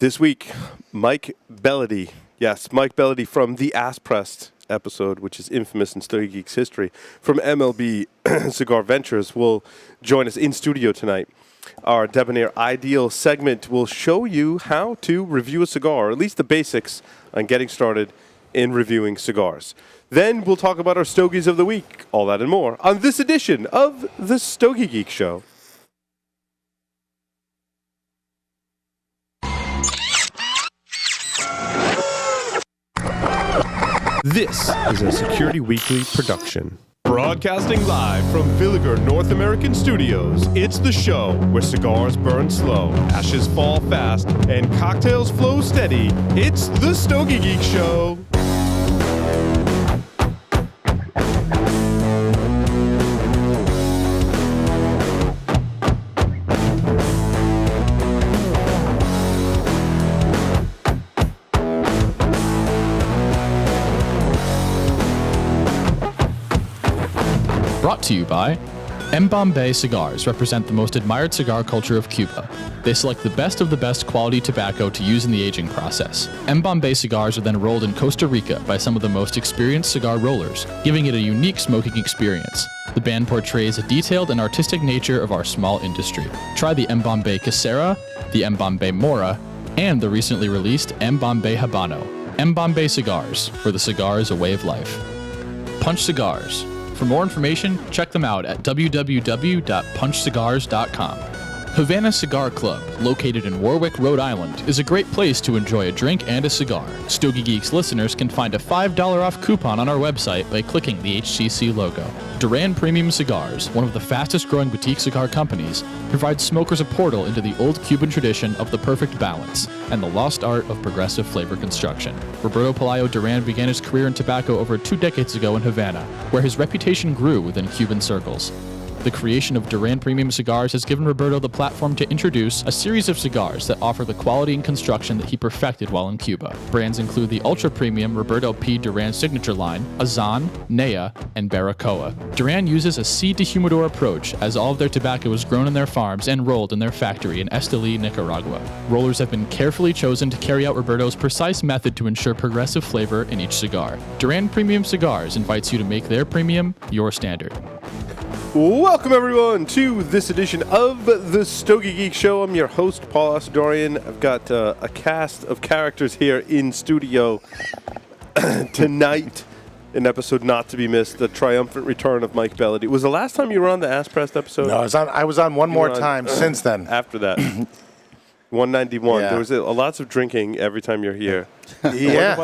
This week, Mike Bellody. Yes, Mike Bellody from the Ass Pressed episode, which is infamous in Stogie Geeks history, from MLB Cigar Ventures, will join us in studio tonight. Our Debonair Ideal segment will show you how to review a cigar, or at least the basics on getting started in reviewing cigars. Then we'll talk about our Stogies of the Week, all that and more, on this edition of the Stogie Geek Show. This is a Security Weekly production. Broadcasting live from Villiger North American Studios, it's the show where cigars burn slow, ashes fall fast, and cocktails flow steady. It's the Stogie Geek Show. Brought to you by MLB Cigars represent the most admired cigar culture of Cuba. They select the best of the best quality tobacco to use in the aging process. MLB cigars are then rolled in Costa Rica by some of the most experienced cigar rollers, giving it a unique smoking experience. The band portrays a detailed and artistic nature of our small industry. Try the MLB Casera, the MLB Mora, and the recently released MLB Habano. MLB Cigars, where the cigar is a way of life. Punch Cigars. For more information, check them out at www.punchcigars.com. Havana Cigar Club, located in Warwick, Rhode Island, is a great place to enjoy a drink and a cigar. Stogie Geeks listeners can find a $5 off coupon on our website by clicking the HCC logo. Duran Premium Cigars, one of the fastest growing boutique cigar companies, provides smokers a portal into the old Cuban tradition of the perfect balance and the lost art of progressive flavor construction. Roberto Pelayo Duran began his career in tobacco over 2 decades ago in Havana, where his reputation grew within Cuban circles. The creation of Duran Premium Cigars has given Roberto the platform to introduce a series of cigars that offer the quality and construction that he perfected while in Cuba. Brands include the ultra-premium Roberto P. Duran signature line, Azan, Nea, and Baracoa. Duran uses a seed-to-humidor approach, as all of their tobacco is grown in their farms and rolled in their factory in Esteli, Nicaragua. Rollers have been carefully chosen to carry out Roberto's precise method to ensure progressive flavor in each cigar. Duran Premium Cigars invites you to make their premium your standard. Welcome, everyone, to this edition of the Stogie Geek Show. I'm your host, Paul Asadorian. I've got a cast of characters here in studio tonight. An episode not to be missed, the triumphant return of Mike Bellody. Was the last time you were on the Ass Pressed episode? No, I was on one more time since then. After that. 191. Yeah. There was lots of drinking every time you're here. Yeah.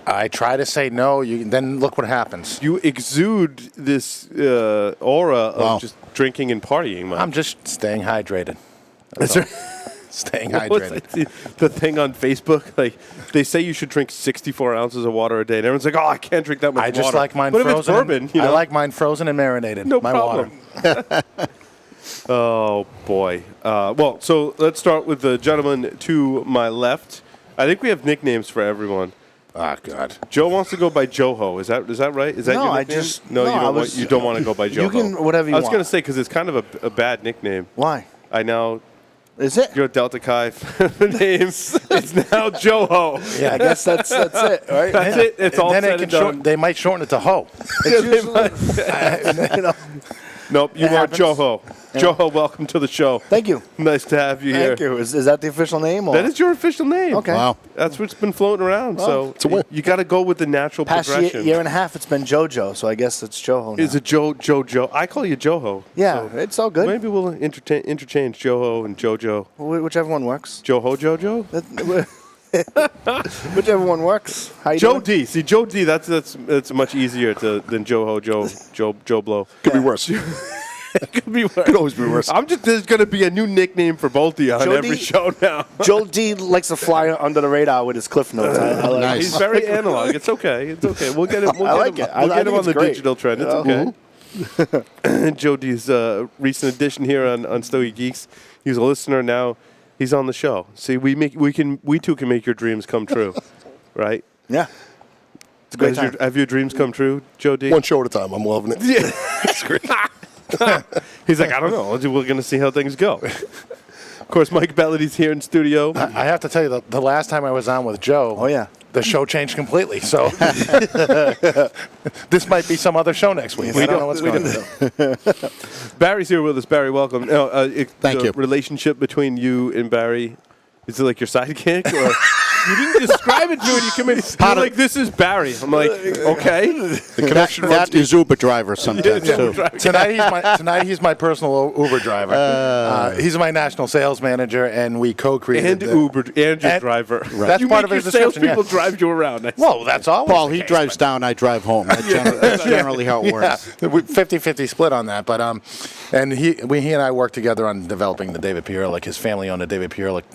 I try to say no, then look what happens. You exude this aura of just drinking and partying, Mike. I'm just staying hydrated. Staying What hydrated. was the thing on Facebook? Like, they say you should drink 64 ounces of water a day, and everyone's like, "Oh, I can't drink that much water." I just like mine but frozen. If it's bourbon, I like mine frozen and marinated. No my problem. Water. Oh boy. Well, so let's start with the gentleman to my left. I think we have nicknames for everyone. Oh God. Joe wants to go by Joho. Is that right? Is that No, your I nickname? just- No, no, you I don't. was- You don't want to go by Joho. You can whatever you I was want. going to say because it's kind of a bad nickname. Why? I now. Is it? You're a Delta Chi. The name is now Joho. Yeah, I guess that's it, right? That's it. It's all then said and done. they might shorten it to Ho. Yeah, they might. You know, Nope, you It are happens. Joho. Yeah. Joho, welcome to the show. Thank you. Nice to have you here. Thank you. Is that the official name? Or? That is your official name. Okay. Wow. That's what's been floating around. So it's a win. you got to go with the natural Past progression. year and a half, it's been JoJo, so I guess it's Joho now. Is it Joe? I call you Joho. Yeah, So it's all good. maybe we'll interchange Joho and Jojo. Whichever one works. Joho Jojo? Whichever one works. How you Joe doing? D. See, Joe D, that's much easier than Joho, Joe Blow. Could be worse. Could be worse. Could always be worse. There's going to be a new nickname for both of you on Joe every D? show now. Joe D likes to fly under the radar with his cliff notes. I like Nice. He's very analog. It's okay. We'll get him. I like it. I We'll get think him on it's the great. digital trend. It's okay. Joe D's recent addition here on Stogie Geeks. He's a listener now. He's on the show. See, we too can make your dreams come true, right? Yeah. It's a great time. Have your dreams come true, Joe D? One show at a time. I'm loving it. Yeah. It's great. He's like, I don't know. We're going to see how things go. Of course, Mike Bellody's here in studio. I have to tell you, the last time I was on with Joe, Oh, yeah. the show changed completely. So this might be some other show next week. I don't know what's going on. Barry's here with us. Barry, welcome. Thank you. Relationship between you and Barry, is it like your sidekick? Or you didn't describe it to me. You come in, you're like, this is Barry. I'm like, okay. The connection that is Uber driver sometimes too. Tonight he's my personal Uber driver. He's my national sales manager, and we co-created And your driver. That's You part make of your his description. salespeople Yeah. drive you around. Well, that's always Paul, the he case, drives down, I drive home. That's generally how it works. Yeah, 50-50 split on that. But and he and I worked together on developing the David P. Ehrlich. His family owned the David P. Ehrlich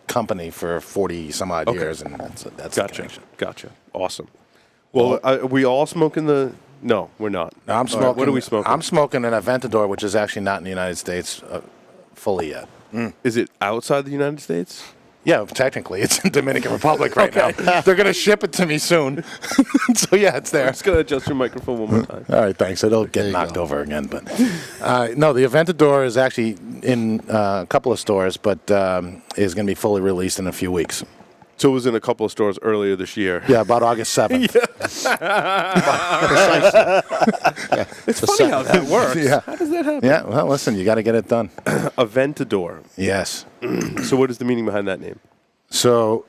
company for 40 some odd years, and that's the connection. Gotcha. Awesome. Well, are we all smoking the? No, we're not. No, I'm smoking. What are we smoking? I'm smoking an Aventador, which is actually not in the United States fully yet. Is it outside the United States? Yeah, technically, it's in Dominican Republic right now. They're going to ship it to me soon. So, yeah, it's there. I'm just going to adjust your microphone one more time. All right, thanks. It'll get knocked over again. But no, the Aventador is actually in a couple of stores, but is going to be fully released in a few weeks. So it was in a couple of stores earlier this year. Yeah, about August 7th. It's funny how that works. Yeah. How does that happen? Yeah, well, listen, you got to get it done. Aventador. Yes. So what is the meaning behind that name? So,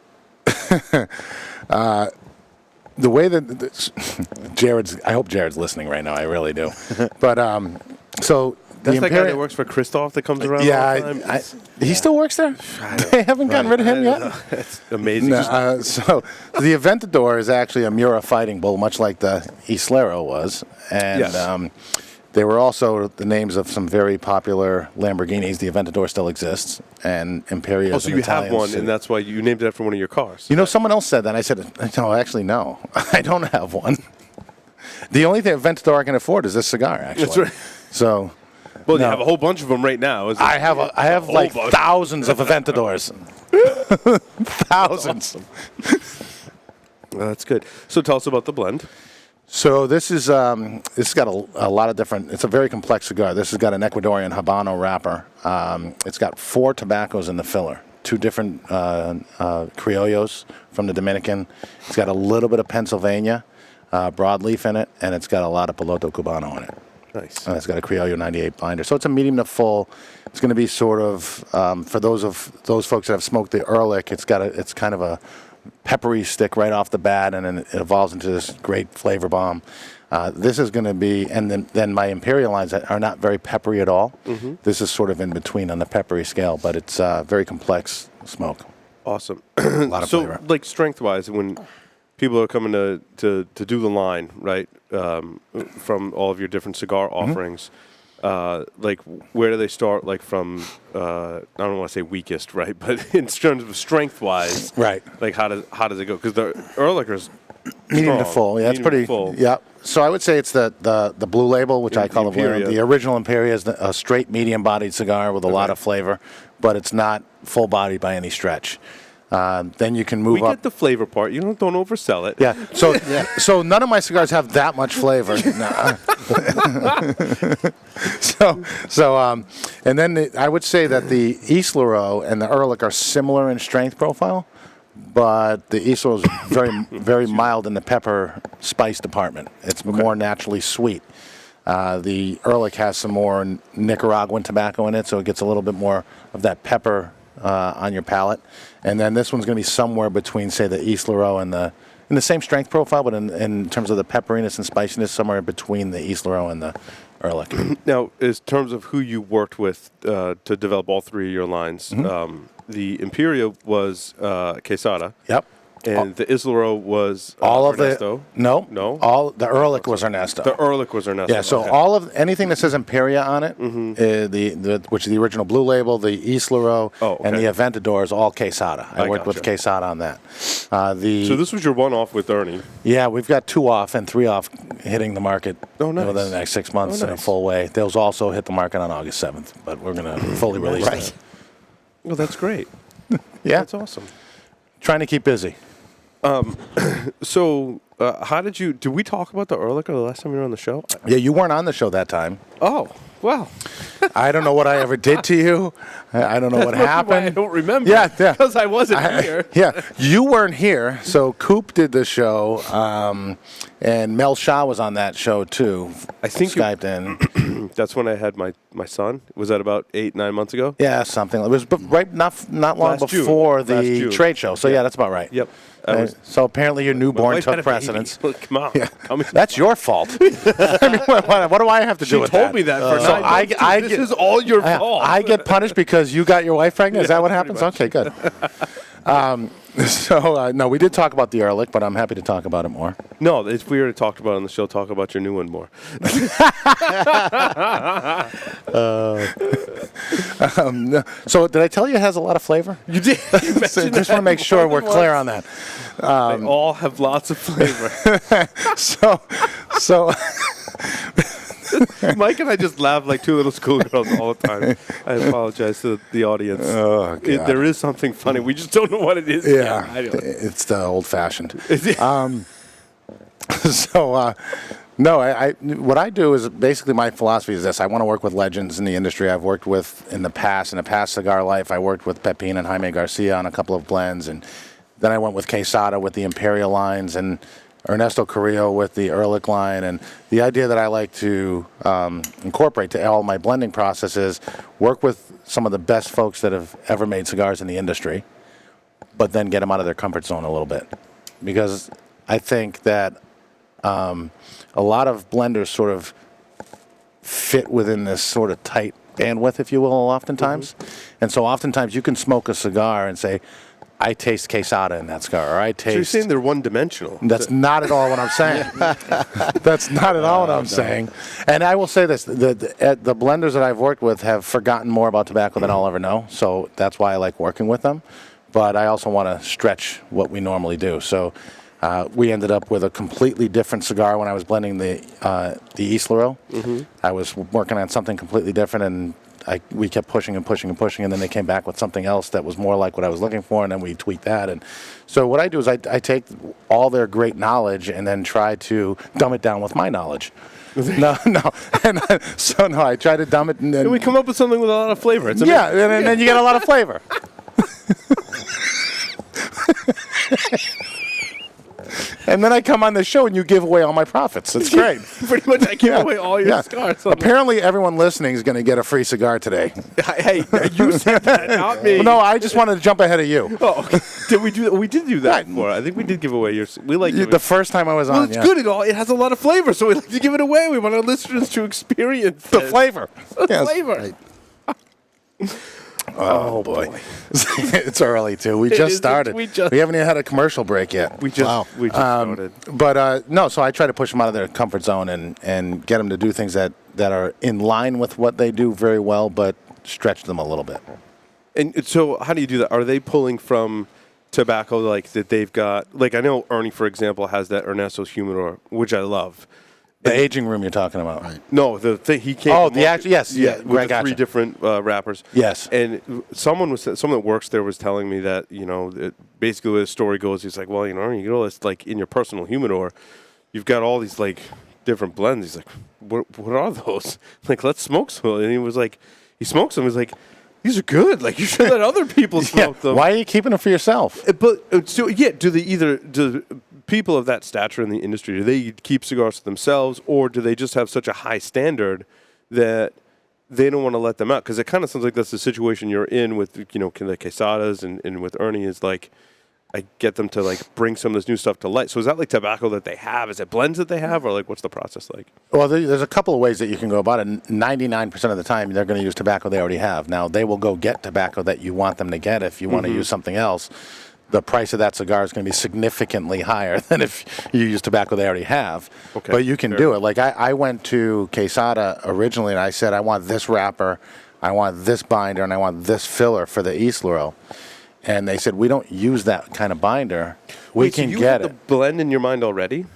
the way that I hope Jared's listening right now. I really do. But so That's the that guy that works for Christoph that comes around all the time? he still works there. They haven't gotten rid of him yet. That's amazing. No, so the Aventador is actually a Mura fighting bull, much like the Islero was, and Yes. they were also the names of some very popular Lamborghinis. The Aventador still exists, and Imperia. Oh, is so an you have Italian one, city. and that's why you named it after one of your cars. You know, someone else said that. I said, no, actually, no. I don't have one. The only thing Aventador I can afford is this cigar, actually. That's right. So, Well, no. you have a whole bunch of them right now. I have like bunch. thousands of Aventadors. Thousands. Well, that's good. So tell us about the blend. So this is this has got a lot of different. It's a very complex cigar. This has got an Ecuadorian Habano wrapper. It's got 4 tobaccos in the filler. 2 different criollos from the Dominican. It's got a little bit of Pennsylvania broadleaf in it, and it's got a lot of Piloto Cubano in it. Nice. And it's got a Criollo 98 binder. So it's a medium to full. It's going to be sort of for those folks that have smoked the Ehrlich. It's kind of a peppery stick right off the bat, and then it evolves into this great flavor bomb. This is going to be, and then my Imperial lines that are not very peppery at all. Mm-hmm. This is sort of in between on the peppery scale, but it's very complex smoke. Awesome. A lot of flavor. So, like strength-wise, when people are coming to do the line, right, from all of your different cigar offerings, like where do they start? Like from I don't want to say weakest, right, but in terms of strength-wise, Right. Like how does it go? Because the Ehrlicher's Medium to strong. full, yeah, it's Medium pretty to full. Yeah, so I would say it's the blue label, which I call the Imperia. the original Imperia is a straight medium-bodied cigar with a lot of flavor, but it's not full-bodied by any stretch. Then you can move We up. get the flavor part. You don't oversell it. Yeah. So none of my cigars have that much flavor. And then I would say that the Islero and the Ehrlich are similar in strength profile, but the Islero is very mild in the pepper spice department. It's more naturally sweet. The Ehrlich has some more Nicaraguan tobacco in it, so it gets a little bit more of that pepper on your palate. And then this one's going to be somewhere between, say, the Islero and in the same strength profile, but in terms of the pepperiness and spiciness, somewhere between the Islero and the Ehrlich. Now, in terms of who you worked with to develop all 3 of your lines, the Imperia was Quesada. Yep. And the Islero was All of Ernesto. No. All the Ehrlich was Ernesto. The Ehrlich was Ernesto. Yeah, so okay. all of anything that says Imperia on it, which is the original blue label, the Islero, and the Aventador is all Quesada. I worked with Quesada on that. So this was your one-off with Ernie. Yeah, we've got 2 off and 3 off hitting the market nice. within the next 6 months in a full way. Those also hit the market on August 7th, but we're going to fully release them. Well, that's great. Yeah, That's awesome. trying to keep busy. So how did we talk about the Ehrlicher the last time you were on the show? Yeah, you weren't on the show that time. Oh, well. I don't know what I ever did to you. I don't know what happened. I don't remember. Yeah. Because I wasn't here. Yeah, you weren't here. So Coop did the show, and Mel Shaw was on that show too. I think Skyped in. That's when I had my son. Was that about 8-9 months ago? Yeah, something. It was right not long Last June. before Last the June. trade show. So yeah, that's about right. Yep. So apparently your My newborn wife had took a baby. precedence. Look, come on. Yeah. Come That's your fault. I mean, what do I have to do She with told that? me that for So 9 months. This is all your fault. I get punished because you got your wife pregnant? Is that what pretty happens? much. Okay, good. No, we did talk about the Ehrlich, but I'm happy to talk about it more. No, if we already talked about it on the show, talk about your new one more. So did I tell you it has a lot of flavor? You did. So just want to make sure we're clear on that. They all have lots of flavor. So Mike and I just laugh like two little schoolgirls all the time. I apologize to the audience. Oh, God. There is something funny. We just don't know what it is. yeah, yet. I don't. it's the old-fashioned. No, what I do is basically my philosophy is this. I want to work with legends in the industry. I've worked with in the past cigar life. I worked with Pepin and Jaime Garcia on a couple of blends, and then I went with Quesada with the Imperial lines and Ernesto Carrillo with the Ehrlich line. And the idea that I like to incorporate to all my blending processes, work with some of the best folks that have ever made cigars in the industry, but then get them out of their comfort zone a little bit. Because I think that a lot of blenders sort of fit within this sort of tight bandwidth, if you will, oftentimes. And so oftentimes you can smoke a cigar and say, I taste Quesada in that cigar, or I taste... So you're saying they're one-dimensional. That's not at all what I'm saying. That's not at all what I'm saying. And I will say this, the blenders that I've worked with have forgotten more about tobacco than I'll ever know, so that's why I like working with them. But I also want to stretch what we normally do. So we ended up with a completely different cigar when I was blending the Islero. I was working on something completely different, and we kept pushing and pushing and pushing, and then they came back with something else that was more like what I was looking for, and then we tweaked that. And so what I do is I take all their great knowledge and then try to dumb it down with my knowledge. No. And I try to dumb it. And we come up with something with a lot of flavor. It's yeah, and then you get a lot of flavor. And then I come on the show and you give away all my profits. It's great. Pretty much I give away all your cigars. Apparently everyone listening is going to get a free cigar today. Hey, you said that, not me. Well, no, I just wanted to jump ahead of you. Oh, did we do that? We did do that before. I think we did give away yours. We like the first time I was well, on. it's good. It has a lot of flavor, so we like to give it away. We want our listeners to experience the flavor. The flavor. Oh boy, it's early too. We just started. We haven't even had a commercial break yet. We just started. But no, so I try to push them out of their comfort zone and get them to do things that are in line with what they do very well, but stretch them a little bit. And so, how do you do that? Are they pulling from tobacco like that they've got? Like I know Ernie, for example, has that Ernesto's Humidor, which I love. The aging room you're talking about, right? No, the thing he came. Oh, the actual yes, with the three different wrappers. Yes, and someone that works there was telling me that basically the story goes, he's like, well, you know, it's like in your personal humidor, you've got all these like different blends. He's like, what are those? Like, let's smoke some. And he was like, he smokes them. He's like, these are good. Like, you should let other people smoke them. Why are you keeping them for yourself? But so do people of that stature in the industry, do they keep cigars to themselves, or do they just have such a high standard that they don't want to let them out? Because it kind of sounds like that's the situation you're in with, the Quesadas and with Ernie is like, I get them to like bring some of this new stuff to light. So is that like tobacco that they have? Is it blends that they have, or like what's the process like? Well, there's a couple of ways that you can go about it. 99% of the time, they're going to use tobacco they already have. Now, they will go get tobacco that you want them to get if you want to use something else. The price of that cigar is going to be significantly higher than if you use tobacco they already have. Okay, but you can do it. Like I went to Quesada originally, and I said, I want this wrapper, I want this binder, and I want this filler for the Islero. And they said, we don't use that kind of binder. We can so you get had the blend in your mind already?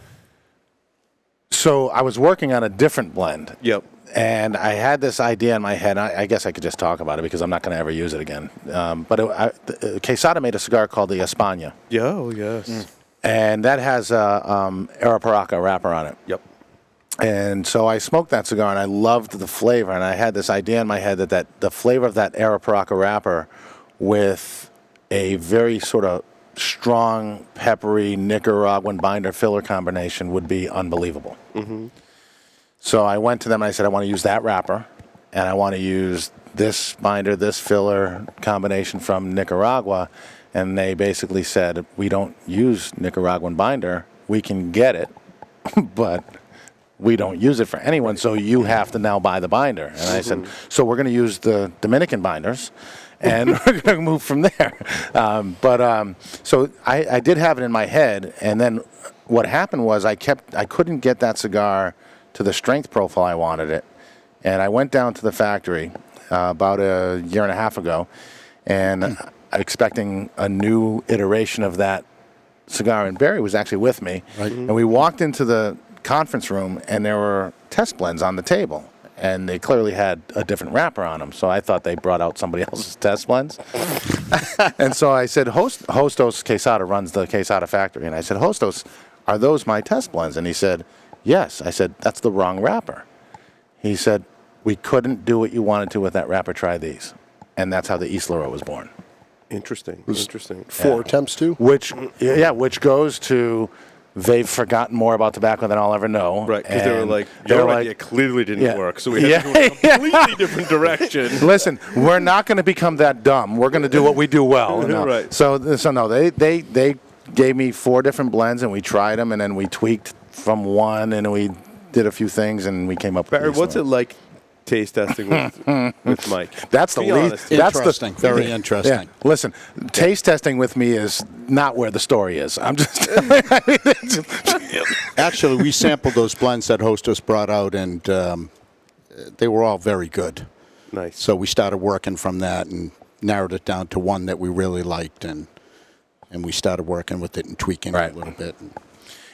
So I was working on a different blend. Yep. And I had this idea in my head. I guess I could just talk about it because I'm not going to ever use it again. But Quesada made a cigar called the España. Yeah, oh, yes. And that has a Arapiraca wrapper on it. Yep. And so I smoked that cigar, and I loved the flavor. And I had this idea in my head that the flavor of that Arapiraca wrapper with a very sort of strong, peppery Nicaraguan binder filler combination would be unbelievable. Mm-hmm. So I went to them and I said, I want to use that wrapper, and I want to use this binder, this filler combination from Nicaragua. And they basically said, we don't use Nicaraguan binder. We can get it, but we don't use it for anyone, so you have to now buy the binder. And I said, so we're going to use the Dominican binders, and we're going to move from there. So I did have it in my head, and then what happened was I couldn't get that cigar to the strength profile I wanted it. And I went down to the factory about a year and a half ago, and expecting a new iteration of that cigar, and Barry was actually with me. Right. And we walked into the conference room, and there were test blends on the table, and they clearly had a different wrapper on them. So I thought they brought out somebody else's test blends. And so I said, Hostos Quesada runs the Quesada factory, and I said, Hostos, are those my test blends? And he said, yes. I said, that's the wrong wrapper. He said, we couldn't do what you wanted to with that wrapper. Try these. And that's how the Isla Roja was born. Interesting. 4 attempts too? Which goes to they've forgotten more about tobacco than I'll ever know. Right, because they were like, your idea clearly didn't work, so we had to go a completely different direction. Listen, we're not going to become that dumb. We're going to do what we do well. No. Right. So no, they gave me 4 different blends, and we tried them, and then we tweaked from one, and we did a few things, and we came up with Barry, what's it like taste testing with Mike? That's the least. Interesting. Very interesting. Yeah. Listen, taste testing with me is not where the story is. I'm just. Actually, we sampled those blends that Hostess brought out, and they were all very good. Nice. So we started working from that and narrowed it down to one that we really liked, and we started working with it and tweaking it a little bit.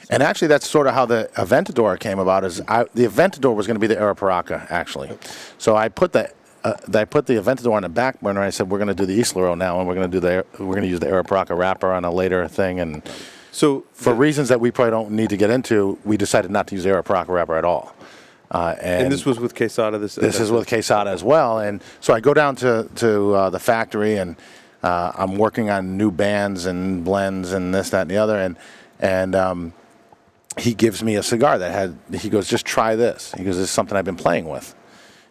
And actually, that's sort of how the Aventador came about. The Aventador was going to be the Arapiraca, actually. So I put the Aventador on the back burner. I said, we're going to do the Isla Roja now, and we're going to use the Arapiraca wrapper on a later thing. And so, for reasons that we probably don't need to get into, we decided not to use the Arapiraca wrapper at all. And this was with Quesada. This is with Quesada as well. And so I go down to the factory, and I'm working on new bands and blends and this, that, and the other. And he gives me a cigar he goes, just try this. He goes, this is something I've been playing with.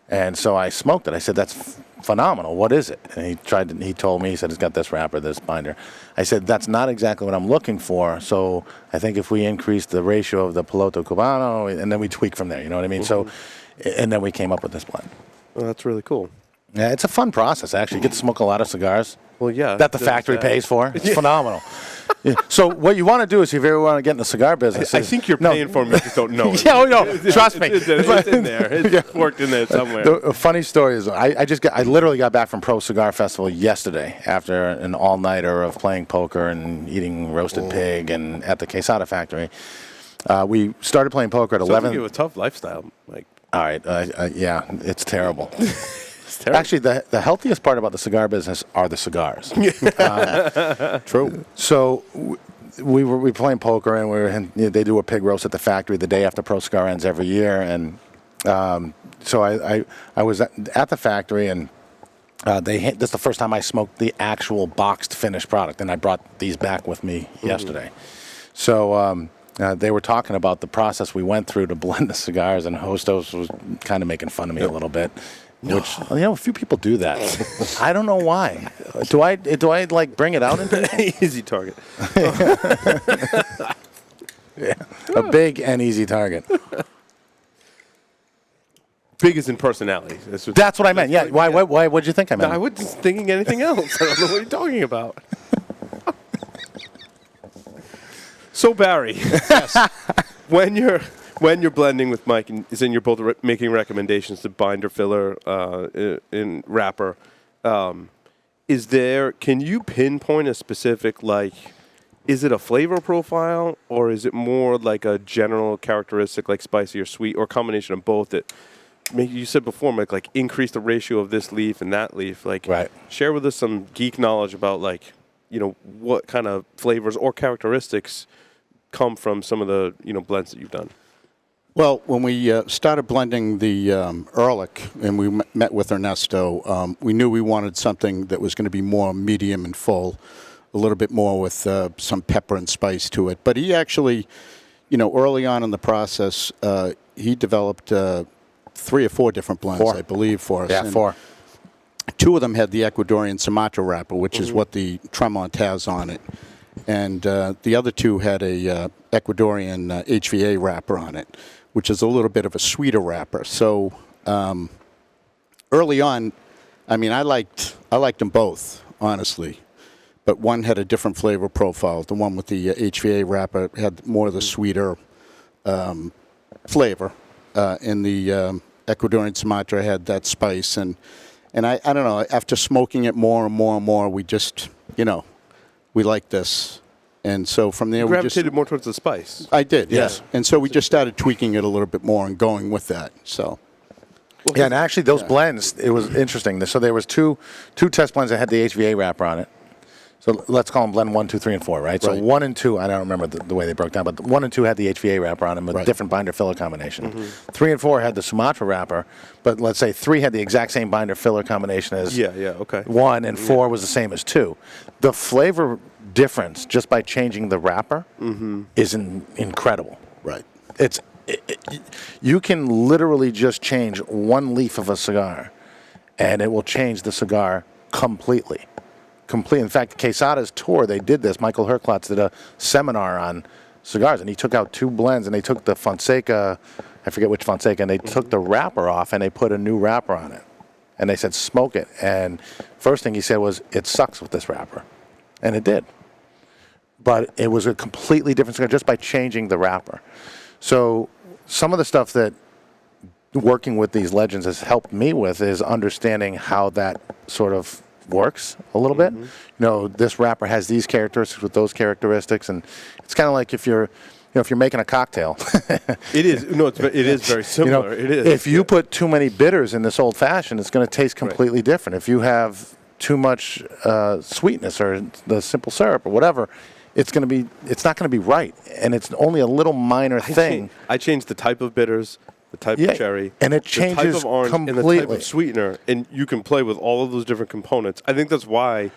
And so I smoked it. I said, that's phenomenal. What is it? And he told me, he said, it's got this wrapper, this binder. I said, that's not exactly what I'm looking for. So I think if we increase the ratio of the Piloto Cubano, and then we tweak from there, you know what I mean? Mm-hmm. So, and then we came up with this blend. Well, that's really cool. Yeah, it's a fun process, actually. You get to smoke a lot of cigars. Well, yeah. That the factory pays for. It's phenomenal. Yeah. So what you want to do is, if you ever want to get in the cigar business, I think you're paying for me. You just don't know it. Trust me. It's in there. It's worked in there somewhere. The funny story is, I literally got back from Pro Cigar Festival yesterday after an all-nighter of playing poker and eating roasted pig and at the Quesada factory. We started playing poker at 11. You have a tough lifestyle, Mike. All right. Yeah, it's terrible. Actually, the healthiest part about the cigar business are the cigars. True. So we were playing poker, and they do a pig roast at the factory the day after Pro Cigar ends every year. And so I was at the factory, and this is the first time I smoked the actual boxed finished product, and I brought these back with me yesterday. So they were talking about the process we went through to blend the cigars, and Hostos was kind of making fun of me a little bit. Which, a few people do that. I don't know why. Do I like bring it out into easy target? Yeah, a big and easy target. Big is in personality. That's what I meant. Yeah. Why? What'd you think I meant? No, I wasn't thinking anything else. I don't know what you're talking about. So Barry, yes. When you're blending with Mike, and you're both making recommendations to binder, filler, in wrapper, can you pinpoint a specific, is it a flavor profile, or is it more like a general characteristic like spicy or sweet, or a combination of both that you said before, Mike, like increase the ratio of this leaf and that leaf? Right. Share with us some geek knowledge about what kind of flavors or characteristics come from some of the blends that you've done? Well, when we started blending the Ehrlich and we met with Ernesto, we knew we wanted something that was going to be more medium and full, a little bit more with some pepper and spice to it. But he actually, early on in the process, he developed 3 or 4 different blends, I believe, for us. Yeah, And 4. 2 of them had the Ecuadorian Sumatra wrapper, which is what the Tremont has on it. And the other 2 had a Ecuadorian HVA wrapper on it, which is a little bit of a sweeter wrapper. So early on, I mean, I liked them both, honestly. But one had a different flavor profile. The one with the HVA wrapper had more of the sweeter flavor. And the Ecuadorian Sumatra had that spice. And I don't know, after smoking it more and more and more, we just, we like this. And so from there, You gravitated more towards the spice. I did, yes. And so we just started tweaking it a little bit more and going with that. So, Yeah, and actually those blends, it was interesting. So there was two test blends that had the HVA wrapper on it. So let's call them blend 1, 2, 3, and 4, right? So Right. 1 and 2, I don't remember the way they broke down, but 1 and 2 had the HVA wrapper on them with Right. different binder filler combination. 3 and 4 had the Sumatra wrapper, but let's say 3 had the exact same binder filler combination as Okay. 1, and 4 was the same as 2. The flavor difference just by changing the wrapper is incredible. right. You can literally just change one leaf of a cigar, and it will change the cigar completely. In fact, Quesada's tour, they did this. Michael Herklotz did a seminar on cigars, and he took out 2 blends, and they took the Fonseca, I forget which Fonseca, and they took the wrapper off, and they put a new wrapper on it. And they said, smoke it. And first thing he said was, it sucks with this wrapper. And it did. But it was a completely different cigar just by changing the wrapper. So some of the stuff that working with these legends has helped me with is understanding how that sort of works a little bit. This wrapper has these characteristics with those characteristics, and it's kind of like if you're making a cocktail. It is. No, it is very similar. It is. If you put too many bitters in this old fashioned, it's going to taste completely different. If you have too much sweetness or the simple syrup or whatever, it's not going to be right, and it's only a little minor thing. I changed the type of bitters, the type of cherry, and it the type changes of orange, completely. and the type of sweetener, and you can play with all of those different components. I think that's why.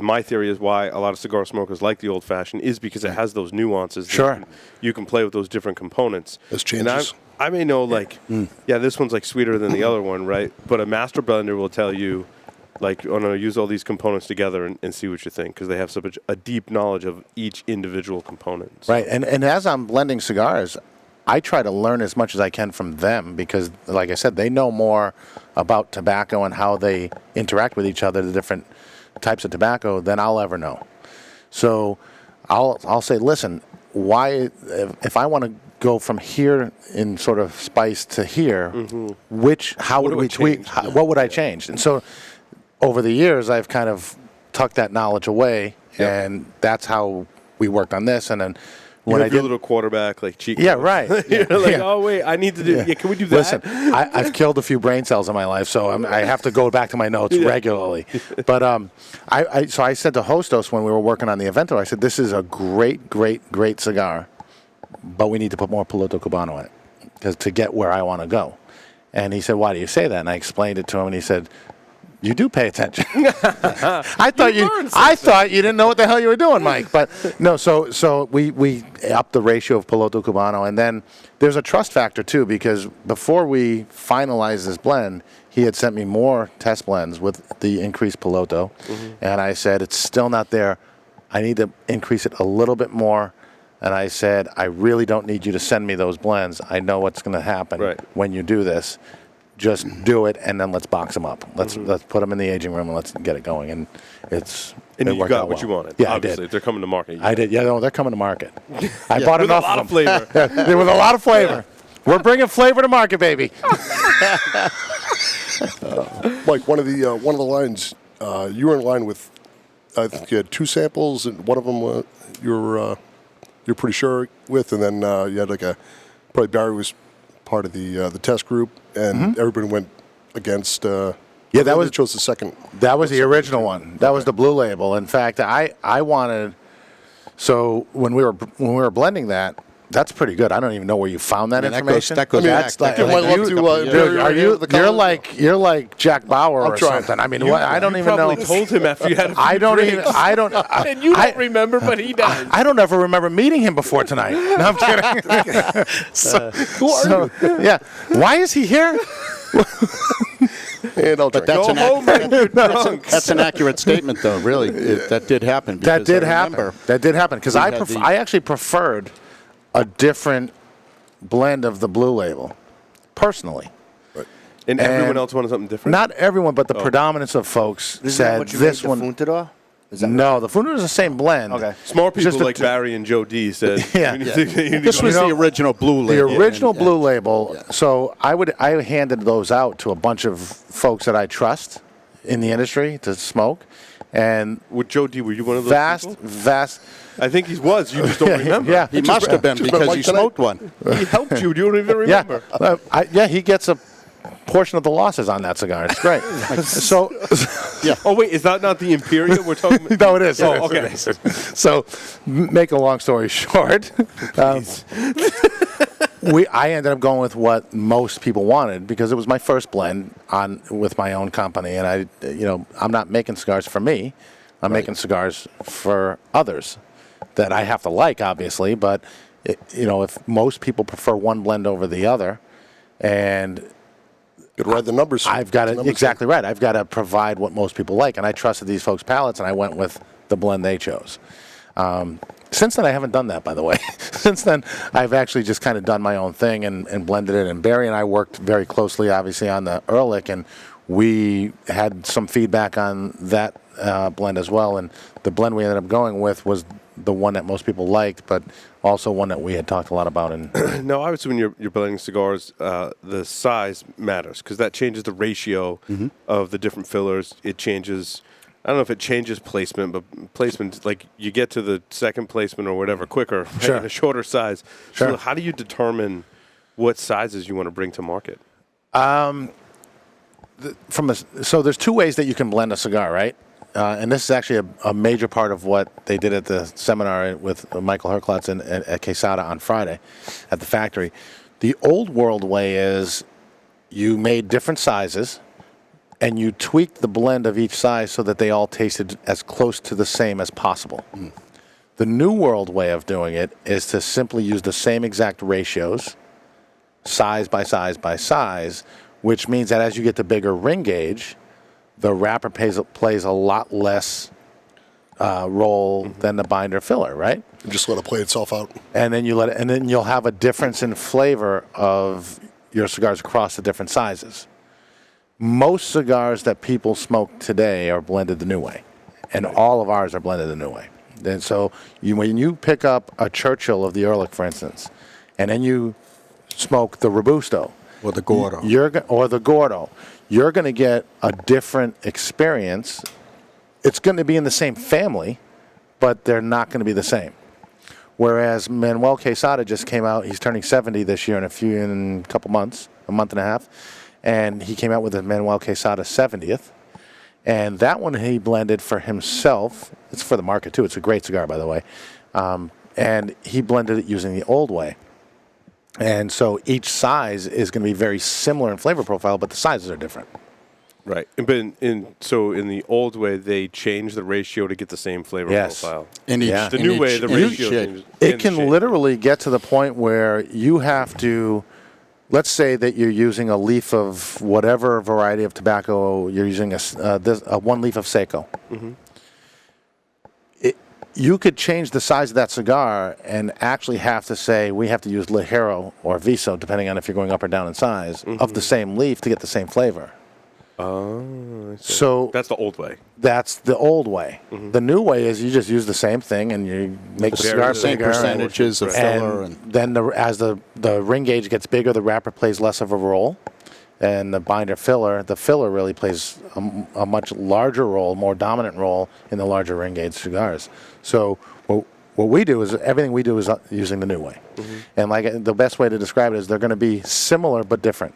My theory is why a lot of cigar smokers like the old fashioned is because it has those nuances. That Sure. you can play with those different components. Those changes. And I may know this one's like sweeter than the other one, right? But a master blender will tell you, like, oh no, use all these components together and see what you think, because they have such a deep knowledge of each individual component. So. Right, and as I'm blending cigars, I try to learn as much as I can from them because, like I said, they know more about tobacco and how they interact with each other, the different types of tobacco, than I'll ever know. So I'll say, listen, why if I want to go from here in sort of spice to here, how would we tweak? What would I change? And so over the years, I've kind of tucked that knowledge away, and that's how we worked on this. And then when you I have your did little quarterback like cheat. Yeah, right. You're like, oh wait, I need to do. Yeah, can we do that? Listen, I've killed a few brain cells in my life, so I have to go back to my notes regularly. But so I said to Hostos when we were working on the Evento, I said, this is a great, great, great cigar, but we need to put more Piloto Cubano in it to get where I want to go. And he said, why do you say that? And I explained it to him, and he said, you do pay attention. I thought you didn't know what the hell you were doing, Mike. But no, so we upped the ratio of Piloto Cubano, and then there's a trust factor too, because before we finalized this blend, he had sent me more test blends with the increased Piloto, and I said it's still not there. I need to increase it a little bit more. And I said, I really don't need you to send me those blends. I know what's going to happen when you do this. Just do it, and then let's box them up. Let's put them in the aging room, and let's get it going. And you got what you wanted. Yeah, obviously, I did. They're coming to market. I did. Yeah, no, they're coming to market. I bought with enough a lot of of flavor. There was a lot of flavor. We're bringing flavor to market, baby. Mike, one of the lines you were in line with. I think you had 2 samples, and one of them you're pretty sure with, and then you had probably Barry was part of the test group, and everybody went against. That chose the second. That was the original one. That was the blue label. In fact, I wanted. So when we were blending that, that's pretty good. I don't even know where you found that information. That goes back. I might love to. Dude, you're like Jack Bauer or trying. something. I mean, I don't even know. Probably told him after you had a few I don't drinks. even. I don't. And you don't remember, but he does. I don't ever remember meeting him before tonight. No, I'm kidding. Who are you? Yeah. Why is he here? And I'll But drink. that's Go home and get drunk. That's an accurate statement, though. Really, that did happen. That because did I happen. remember That did happen because we I had the- I actually preferred a different blend of the Blue Label, personally. And everyone And else wanted something different? Not everyone, but the predominance of folks Isn't that said what you this made one. the Funtador? Is that No, the Fundo is the same blend. Okay. Smart people Just a like t- Barry and Joe D said. Yeah. you need to- you need to This go- was the original Blue The Label. original and- Blue Label. So I handed those out to a bunch of folks that I trust in the industry to smoke, and With Joe D, were you one of those people? vast. I think he was. You just don't remember. Yeah. He must have been just because like he tonight. smoked one. He helped you. You don't even Yeah, remember. he gets a portion of the losses on that cigar. It's great. So, Oh, wait. Is that not the Imperial we're talking about? no, it is. Oh, It okay. is. So, make a long story short, I ended up going with what most people wanted because it was my first blend with my own company, and I'm not making cigars for me. I'm making cigars for others that I have to like, obviously. But if most people prefer one blend over the other, and Could ride the numbers. I've got The to numbers. exactly right. I've got to provide what most people like, and I trusted these folks' palates, and I went with the blend they chose. Since then, I haven't done that, by the way. Since then, I've actually just kind of done my own thing and blended it. And Barry and I worked very closely, obviously, on the Ehrlich, and we had some feedback on that blend as well. And the blend we ended up going with was the one that most people liked, but also one that we had talked a lot about. And No, obviously when you're blending cigars, the size matters because that changes the ratio of the different fillers. It changes. I don't know if it changes placement, but placement, like you get to the second placement or whatever quicker right, Sure. in a shorter size. Sure. So how do you determine what sizes you want to bring to market? So there's two ways that you can blend a cigar, right? And this is actually a major part of what they did at the seminar with Michael Herklotz at Quesada on Friday at the factory. The old world way is you made different sizes and you tweaked the blend of each size so that they all tasted as close to the same as possible. The new world way of doing it is to simply use the same exact ratios, size by size by size, which means that as you get to bigger ring gauge, the wrapper plays a lot less role than the binder filler, right? Just let it play itself out. And then you'll have a difference in flavor of your cigars across the different sizes. Most cigars that people smoke today are blended the new way, and all of ours are blended the new way. And so when you pick up a Churchill of the Ehrlich, for instance, and then you smoke the Robusto, Or the Gordo. or the Gordo, you're going to get a different experience. It's going to be in the same family, but they're not going to be the same. Whereas Manuel Quesada just came out, he's turning 70 this year in a couple months, a month and a half, and he came out with a Manuel Quesada 70th. And that one he blended for himself. It's for the market, too. It's a great cigar, by the way. And he blended it using the old way. And so each size is going to be very similar in flavor profile, but the sizes are different. Right. But in the old way, they change the ratio to get the same flavor Yes. profile. In each, Yeah. The in new each- way, the in each ratio shade. changes. It in can shade. literally get to the point where you have to, let's say that you're using a leaf of whatever variety of tobacco, you're using one leaf of Seco. You could change the size of that cigar and actually have to say we have to use Ligero or Viso, depending on if you're going up or down in size, of the same leaf to get the same flavor. Oh, I see. So That's the old way. that's the old way. The new way is you just use the same thing and you make the cigar Same bigger. percentages of filler. And then as the ring gauge gets bigger, the wrapper plays less of a role. And the the filler really plays a much larger role, more dominant role in the larger ring gauge cigars. So what we do is everything we do is using the new way. And like the best way to describe it is they're going to be similar but different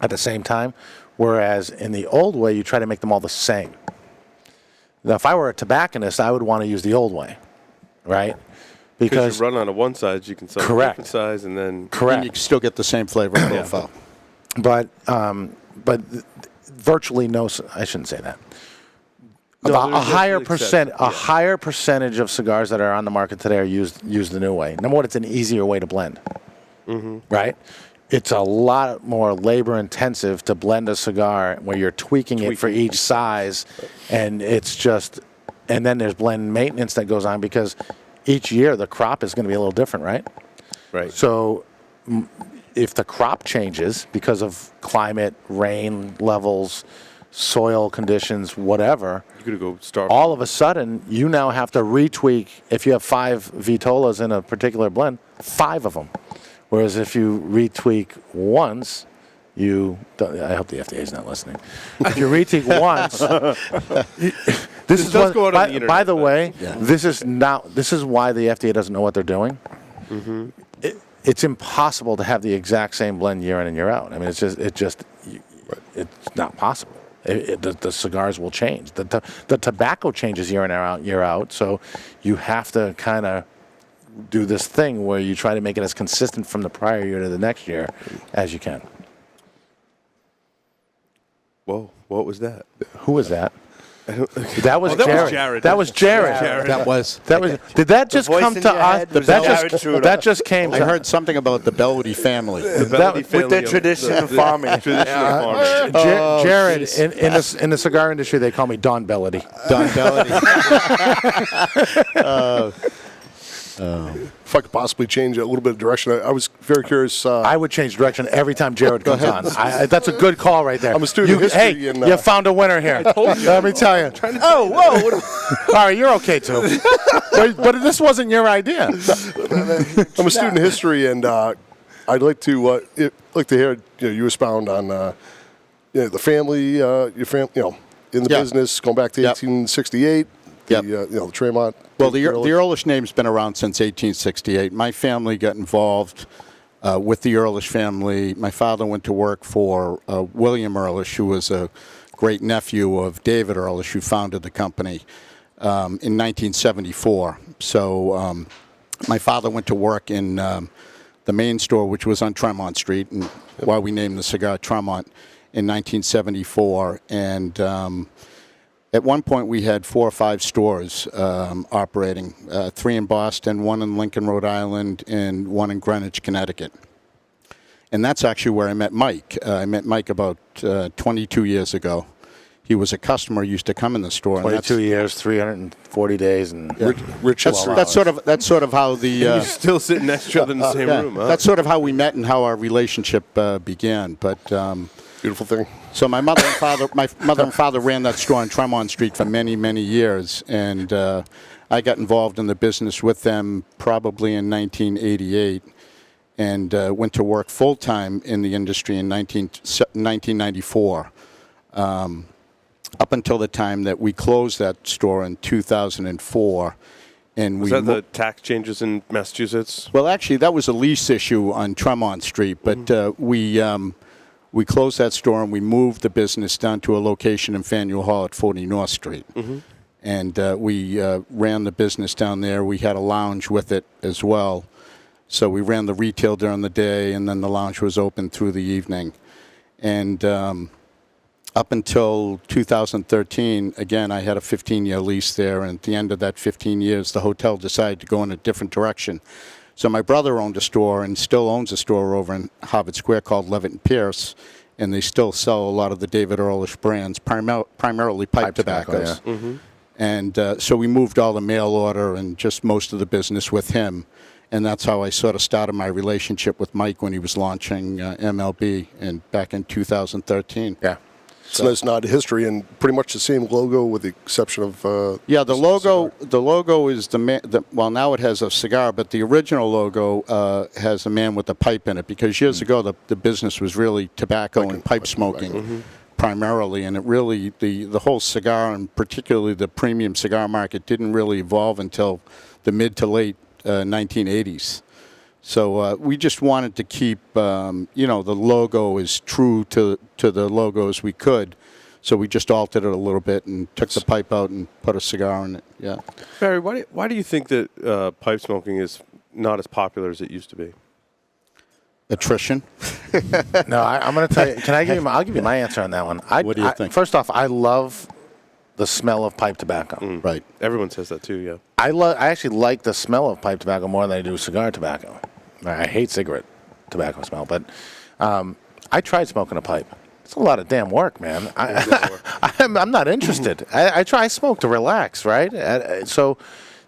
at the same time. Whereas in the old way, you try to make them all the same. Now, if I were a tobacconist, I would want to use the old way. right? Because you run out of one size, you can sell a Correct. different size, and then Correct. And you can still get the same flavor profile. But virtually no. I shouldn't say that. No, About a there's higher definitely higher percentage of cigars that are on the market today are used the new way. Number one, it's an easier way to blend. Right? It's a lot more labor intensive to blend a cigar where you're tweaking it for each size, and it's just, and then there's blend maintenance that goes on because each year the crop is going to be a little different, right? Right. So if the crop changes because of climate, rain levels, soil conditions, whatever, you're going to go start. all of a sudden you now have to retweak. If you have 5 Vitolas in a particular blend, 5 of them. Whereas if you retweak once, I hope the FDA is not listening. If you retweak once, this is does go out on the internet, by the but- way, this is why the FDA doesn't know what they're doing. It's impossible to have the exact same blend year in and year out. I mean, it's not possible. The cigars will change. The tobacco changes year in and year out. So you have to kind of do this thing where you try to make it as consistent from the prior year to the next year as you can. Whoa, what was that? Who was that? That was that was Jared. Jared. That was Jared. That was. Did that just voice come in to your us? head was Jared Trudeau. That just came. I to heard something about the Bellody family. The Bellody family with their of- tradition of farming. Tradition of farming. Jared, in the cigar industry, they call me Don Bellody. Don Bellody. If I could possibly change a little bit of direction, I was very curious. I would change direction every time Jared comes on. That's a good call right there. I'm a student of history Hey, and, you found a winner here. Let me tell you. Oh, whoa. All right, you're okay too. but this wasn't your idea. I'm a student of history, and I'd like to hear you expound on the family, your family, in the business going back to 1868. The Tremont. Well, the Earlish name's been around since 1868. My family got involved with the Earlish family. My father went to work for William Earlish, who was a great nephew of David Earlish, who founded the company in 1974. So my father went to work in the main store, which was on Tremont Street, and why we named the cigar Tremont, in 1974. And at one point, we had 4 or 5 stores operating, 3 in Boston, 1 in Lincoln, Rhode Island, and 1 in Greenwich, Connecticut. And that's actually where I met Mike. I met Mike about 22 years ago. He was a customer, used to come in the store. 22 years, 340 days, and Rich history. That's sort of how the You're still sitting next to each other in the same room, huh? That's sort of how we met and how our relationship began. But Beautiful thing. so my mother and father ran that store on Tremont Street for many, many years, and I got involved in the business with them probably in 1988, and went to work full time in the industry in 1994. Up until the time that we closed that store in 2004, and Was that the tax changes in Massachusetts? well, actually, that was a lease issue on Tremont Street, but we closed that store and we moved the business down to a location in Faneuil Hall at 40 North Street. And we ran the business down there. We had a lounge with it as well. So we ran the retail during the day, and then the lounge was open through the evening. And up until 2013, again, I had a 15-year lease there, and at the end of that 15 years, the hotel decided to go in a different direction. So my brother owned a store and still owns a store over in Harvard Square called Levitt and Pierce, and they still sell a lot of the David Earlish brands, primarily pipe tobaccos. And so we moved all the mail order and just most of the business with him. And that's how I sort of started my relationship with Mike when he was launching MLB back in 2013. yeah. It's a nice nod to history, and pretty much the same logo with the exception of... The logo is well, now it has a cigar, but the original logo has a man with a pipe in it, because years ago the business was really tobacco and pipe smoking primarily, and it really, the whole cigar, and particularly the premium cigar market, didn't really evolve until the mid to late 1980s. So we just wanted to keep, the logo as true to the logo as we could. So we just altered it a little bit and took the pipe out and put a cigar in it. Yeah. Barry, why do you think that pipe smoking is not as popular as it used to be? Attrition. No, I'm going to tell you. Can I give you? I'll give you my answer on that one. What do you think? First off, I love the smell of pipe tobacco. Right. Everyone says that too, yeah. I actually like the smell of pipe tobacco more than I do cigar tobacco. I hate cigarette tobacco smell, but I tried smoking a pipe. It's a lot of damn work, man. I'm not interested. I smoke to relax, right? So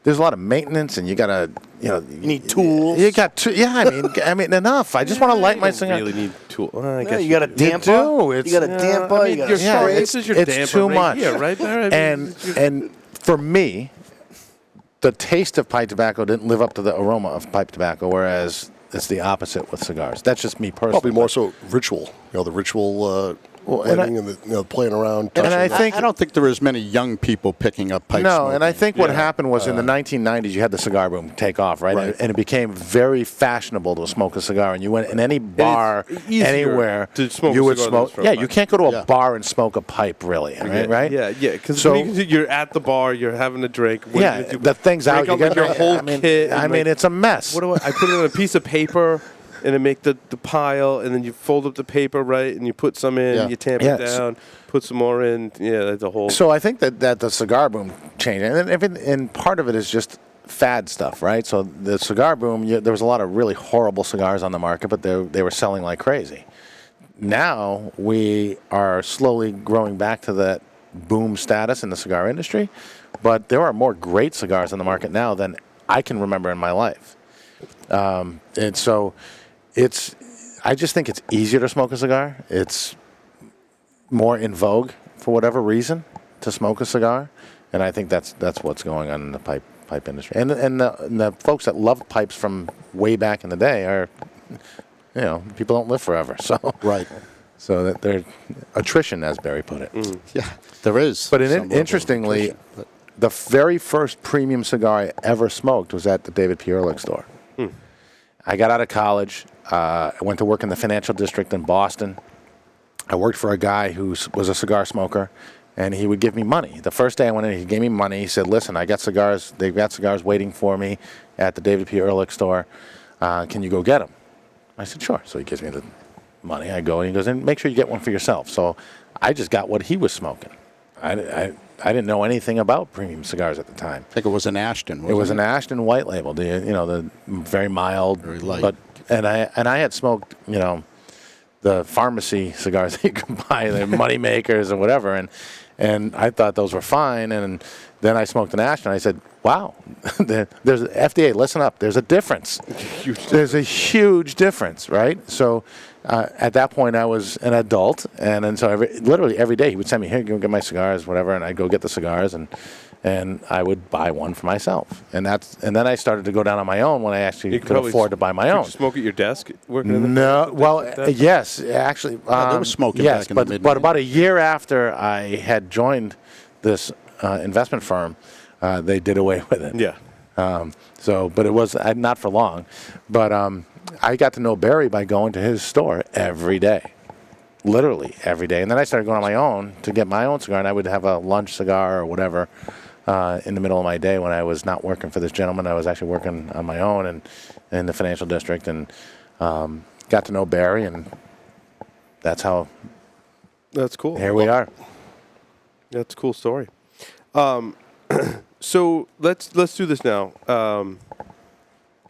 there's a lot of maintenance, and you gotta, you need tools. You got I mean, enough. I just want to light my cigar. Really need tools. I guess You got a damper. do. You got a damper. You got a spray. this is your it's damper too right much. here, right there. And for me, the taste of pipe tobacco didn't live up to the aroma of pipe tobacco, whereas it's the opposite with cigars. That's just me personally. Probably more so ritual. The ritual lighting and the playing around. And I think I don't think there was many young people picking up pipe no, smoking. and I think what happened was in the 1990s, you had the cigar boom take off, right? Right. And it became very fashionable to smoke a cigar. And you went in any bar, easier anywhere, to smoke you a would cigar than smoke. smoke Yeah, a you pipe. can't go to a bar and smoke a pipe, really, right? Yeah, because So- you're at the bar, you're having a drink. What Yeah, are you gonna do? the thing's out. Break You up, get like, your whole I mean, kit. I and, mean, like, it's a mess. What do I put it on a piece of paper, and then make the pile, and then you fold up the paper, right, and you put some in, Yeah. you tamp Yeah, it down, put some more in. Yeah, the whole. So I think that the cigar boom changed, and part of it is just fad stuff, right? So the cigar boom, there was a lot of really horrible cigars on the market, but they were selling like crazy. Now we are slowly growing back to that boom status in the cigar industry, but there are more great cigars on the market now than I can remember in my life. And so I just think it's easier to smoke a cigar. It's more in vogue for whatever reason to smoke a cigar, and I think that's what's going on in the pipe industry. And the folks that loved pipes from way back in the day are, people don't live forever, so Right. So that there's attrition, as Barry put it. Yeah, there is. But some level of interestingly, attrition, but- the very first premium cigar I ever smoked was at the David P. Ehrlich store. I got out of college. I went to work in the financial district in Boston. I worked for a guy who was a cigar smoker, and he would give me money. The first day I went in, he gave me money. He said, "Listen, I got cigars. They've got cigars waiting for me at the David P. Ehrlich store. Can you go get them?" I said, "Sure." So he gives me the money. I go, and he goes, "And make sure you get one for yourself." So I just got what he was smoking. I didn't know anything about premium cigars at the time. I think it was an Ashton. It Wasn't was an Ashton white label, the very mild, Very light. But and I had smoked, the pharmacy cigars that you can buy, the money makers or whatever, and I thought those were fine. And then I smoked an Ashton. I said, "Wow, there's FDA. Listen up. There's a difference. There's a huge difference, right?" So. At that point, I was an adult, and then so literally every day he would send me, "Here, go get my cigars, whatever," and I'd go get the cigars, and I would buy one for myself, and then I started to go down on my own when I actually could afford to buy my own. Did you smoke at your desk working in the No, well, like that? yes, actually, there was smoking yes, back in the but mid-90s. about a year after I had joined this investment firm, they did away with it. Yeah. But it was not for long. But I got to know Barry by going to his store every day, literally every day. And then I started going on my own to get my own cigar, and I would have a lunch cigar or whatever in the middle of my day when I was not working for this gentleman. I was actually working on my own and in the financial district, and got to know Barry, and that's how That's cool. here we are. That's a cool story. So let's do this now.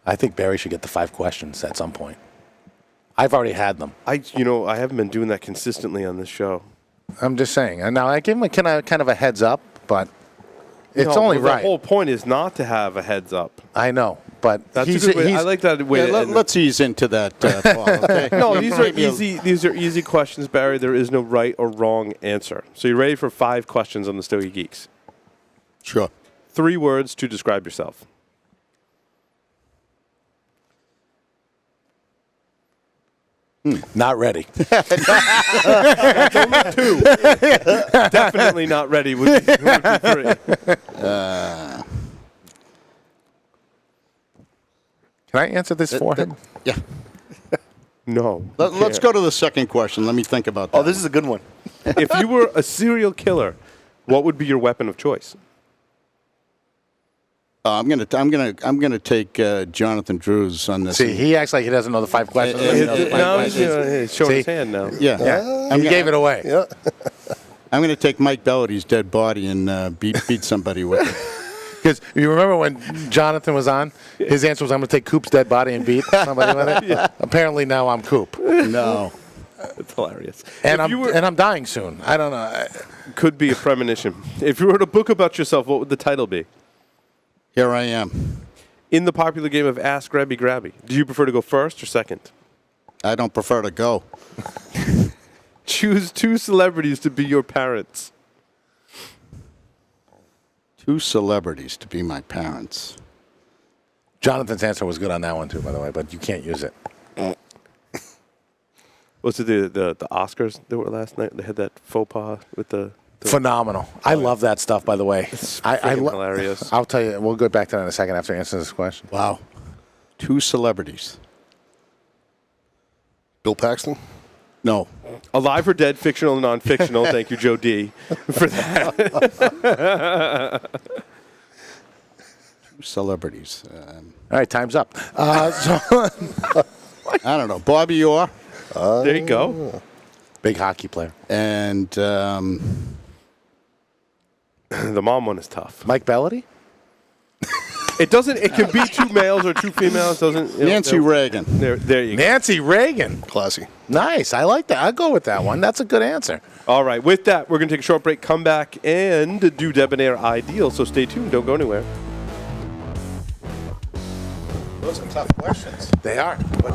I think Barry should get the 5 questions at some point. I've already had them. I haven't been doing that consistently on this show. I'm just saying. And now I give him kind of a heads up, but it's only well, right. The whole point is not to have a heads up. I know, but That's a good way. I like that way. Yeah, let's ease into that. Paul, okay? No, these are easy. These are easy questions, Barry. There is no right or wrong answer. So you're ready for 5 questions on the Stogie Geeks. Sure. 3 words to describe yourself. Not ready. Definitely not ready. Would be 3. Can I answer this for him? Yeah. No. Let's go to the second question. Let me think about that. Oh, this is a good one. If you were a serial killer, what would be your weapon of choice? I'm gonna take Jonathan Drews on this. See, he acts like he doesn't know the 5 questions. No, he's showing his hand now. Yeah. He gave it away. Yeah. I'm gonna take Mike Bellody's dead body and beat somebody with it. Because you remember when Jonathan was on, his answer was, "I'm going to take Coop's dead body and beat somebody with it." Yeah. Apparently now I'm Coop, No. It's hilarious. and If you were- I'm dying soon. I don't know. Could be a premonition. If you wrote a book about yourself, what would the title be? Here I am. In the popular game of Ask Grabby Grabby, do you prefer to go first or second? I don't prefer to go. Choose 2 celebrities to be your parents. 2 celebrities to be my parents. Jonathan's answer was good on that one too, by the way, but you can't use it. Was it the Oscars that were last night? They had that faux pas with the Phenomenal. I love that stuff, by the way. hilarious. I'll tell you. We'll go back to that in a second after I answer this question. Wow. 2 celebrities. Bill Paxton. No. Alive or dead, fictional and non-fictional. Thank you, Joe D, for that. 2 celebrities. All right, time's up. I don't know. Bobby Orr There you go. Big hockey player. and The mom one is tough. Mike Bellody? It doesn't. It can be 2 males or 2 females. Doesn't Nancy Reagan. There you go. Nancy Reagan. Classy. Nice. I like that. I'll go with that one. That's a good answer. All right. With that, we're gonna take a short break. Come back and do Debonair Ideal. So stay tuned. Don't go anywhere. Those are tough questions. They are. But